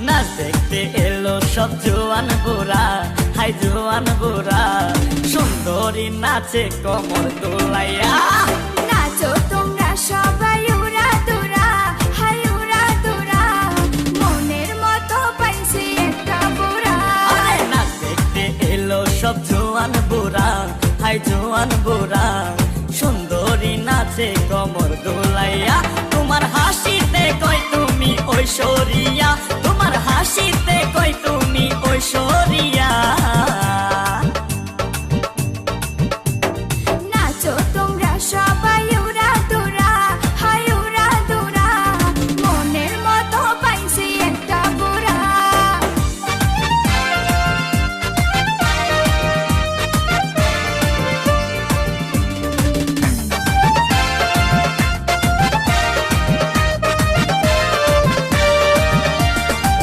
নাচ দেখতে এলো সব জোয়ান বুড়া, হাই জোয়ান বুড়া, সুন্দরী নাচে কমর দোলাইয়া। নাচো তোমরা সবাই উড়া দুরা, হাই উড়া দুরা, মনের মতো পাইছি একটা বুড়া। আরে নাচ দেখতে এলো সব জোয়ান বুড়া, হাই জোয়ান বুড়া, সুন্দরী নাচে কমর দোলাইয়া। তোমার হাসিতে কয় তুমি ঐশ্বরিয়া,